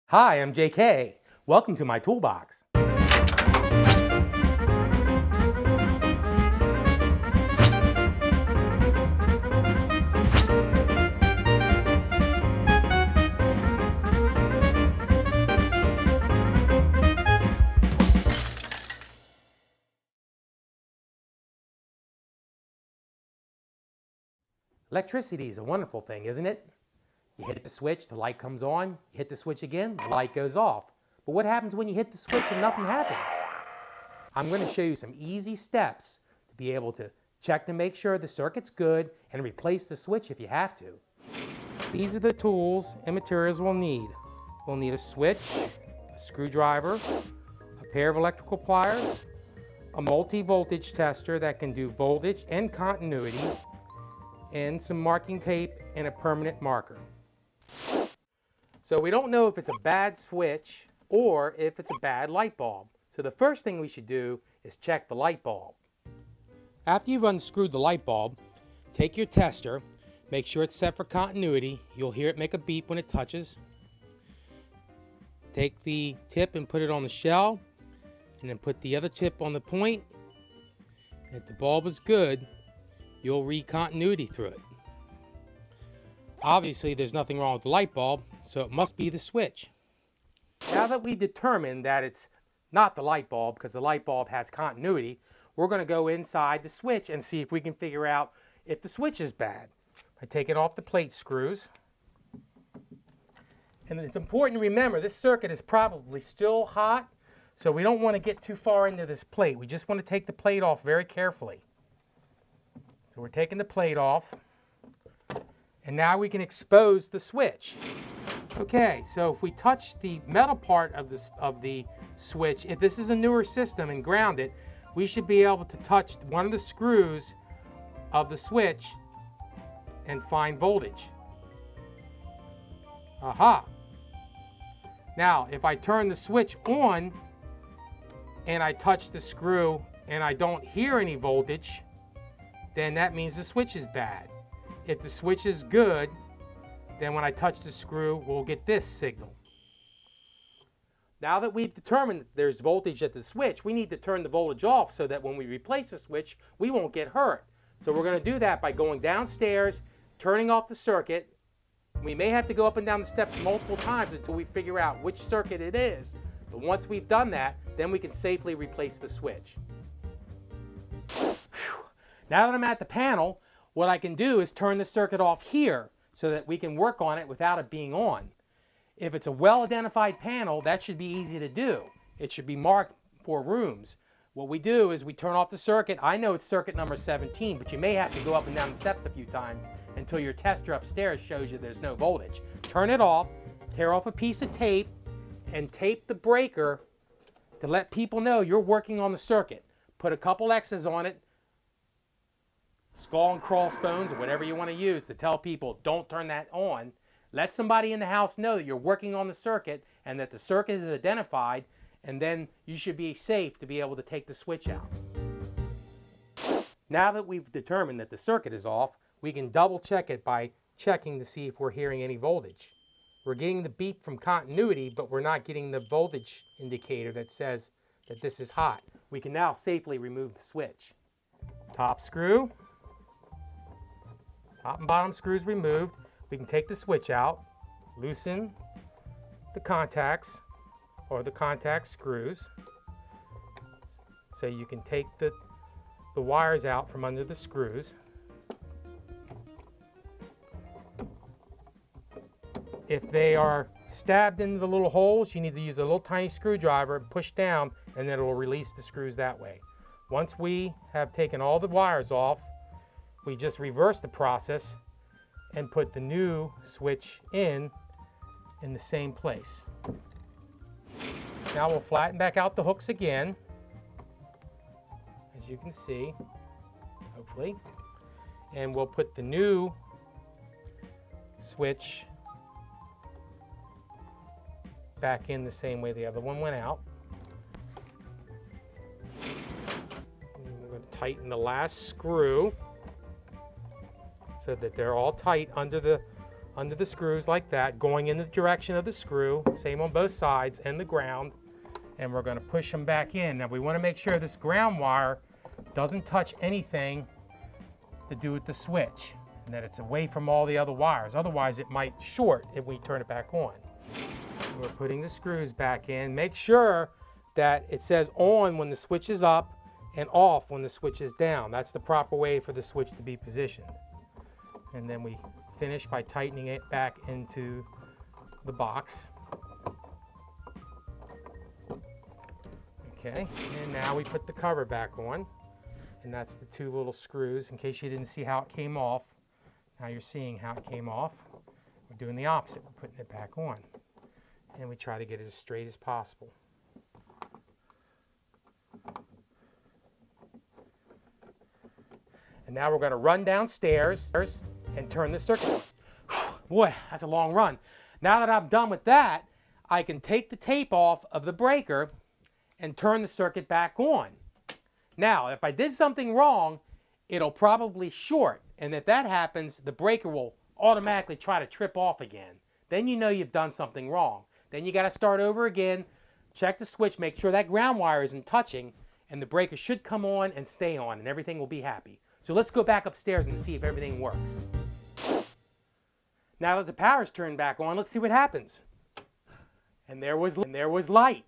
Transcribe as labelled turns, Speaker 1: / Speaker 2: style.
Speaker 1: Hi, I'm JK. Welcome to my toolbox. Electricity is a wonderful thing, isn't it? You hit the switch, the light comes on. You hit the switch again, the light goes off. But what happens when you hit the switch and nothing happens? I'm going to show you some easy steps to be able to check to make sure the circuit's good and replace the switch if you have to. These are the tools and materials we'll need. We'll need a switch, a screwdriver, a pair of electrical pliers, a multi-voltage tester that can do voltage and continuity, and some marking tape and a permanent marker. So we don't know if it's a bad switch or if it's a bad light bulb. So the first thing we should do is check the light bulb. After you've unscrewed the light bulb, take your tester, make sure it's set for continuity. You'll hear it make a beep when it touches. Take the tip and put it on the shell, and then put the other tip on the point. If the bulb is good, you'll read continuity through it. Obviously, there's nothing wrong with the light bulb, so it must be the switch. Now that we've determined that it's not the light bulb because the light bulb has continuity, we're going to go inside the switch and see if we can figure out if the switch is bad. By taking off the plate screws. And it's important to remember this circuit is probably still hot, so we don't want to get too far into this plate. We just want to take the plate off very carefully. So we're taking the plate off, and now we can expose the switch. Okay, so if we touch the metal part of the switch, if this is a newer system and ground it, we should be able to touch one of the screws of the switch and find voltage. Aha! Now, if I turn the switch on and I touch the screw and I don't hear any voltage, then that means the switch is bad. If the switch is good, then when I touch the screw, we'll get this signal. Now that we've determined that there's voltage at the switch, we need to turn the voltage off so that when we replace the switch, we won't get hurt. So we're going to do that by going downstairs, turning off the circuit. We may have to go up and down the steps multiple times until we figure out which circuit it is. But once we've done that, then we can safely replace the switch. Now that I'm at the panel, what I can do is turn the circuit off here so that we can work on it without it being on. If it's a well-identified panel, that should be easy to do. It should be marked for rooms. What we do is we turn off the circuit. I know it's circuit number 17, but you may have to go up and down the steps a few times until your tester upstairs shows you there's no voltage. Turn it off, tear off a piece of tape, and tape the breaker to let people know you're working on the circuit. Put a couple X's on it, skull and crossbones, or whatever you want to use to tell people don't turn that on. Let somebody in the house know that you're working on the circuit and that the circuit is identified, and then you should be safe to be able to take the switch out. Now that we've determined that the circuit is off, we can double check it by checking to see if we're hearing any voltage. We're getting the beep from continuity, but we're not getting the voltage indicator that says that this is hot. We can now safely remove the switch. Top screw. Top and bottom screws removed. We can take the switch out, loosen the contacts or the contact screws so you can take the wires out from under the screws. If they are stabbed into the little holes, you need to use a little tiny screwdriver and push down, and then it will release the screws that way. Once we have taken all the wires off, we just reverse the process and put the new switch in the same place. Now we'll flatten back out the hooks again, as you can see, hopefully, and we'll put the new switch back in the same way the other one went out. And we're going to tighten the last screw so that they're all tight under the under the screws like that, going in the direction of the screw, same on both sides, and the ground. And we're going to push them back in. Now we want to make sure this ground wire doesn't touch anything to do with the switch, and that it's away from all the other wires. Otherwise it might short if we turn it back on. We're putting the screws back in. Make sure that it says on when the switch is up and off when the switch is down. That's the proper way for the switch to be positioned. And then we finish by tightening it back into the box. Okay, and now we put the cover back on, and that's the two little screws. In case you didn't see how it came off, now you're seeing how it came off. We're doing the opposite. We're putting it back on, and we try to get it as straight as possible. And now we're going to run downstairs and turn the circuit on. Boy, that's a long run. Now that I'm done with that, I can take the tape off of the breaker and turn the circuit back on. Now, if I did something wrong, it'll probably short. And if that happens, the breaker will automatically try to trip off again. Then you know you've done something wrong. Then you got to start over again, check the switch, make sure that ground wire isn't touching, and the breaker should come on and stay on, and everything will be happy. So let's go back upstairs and see if everything works. Now that the power's turned back on, let's see what happens. And there was light.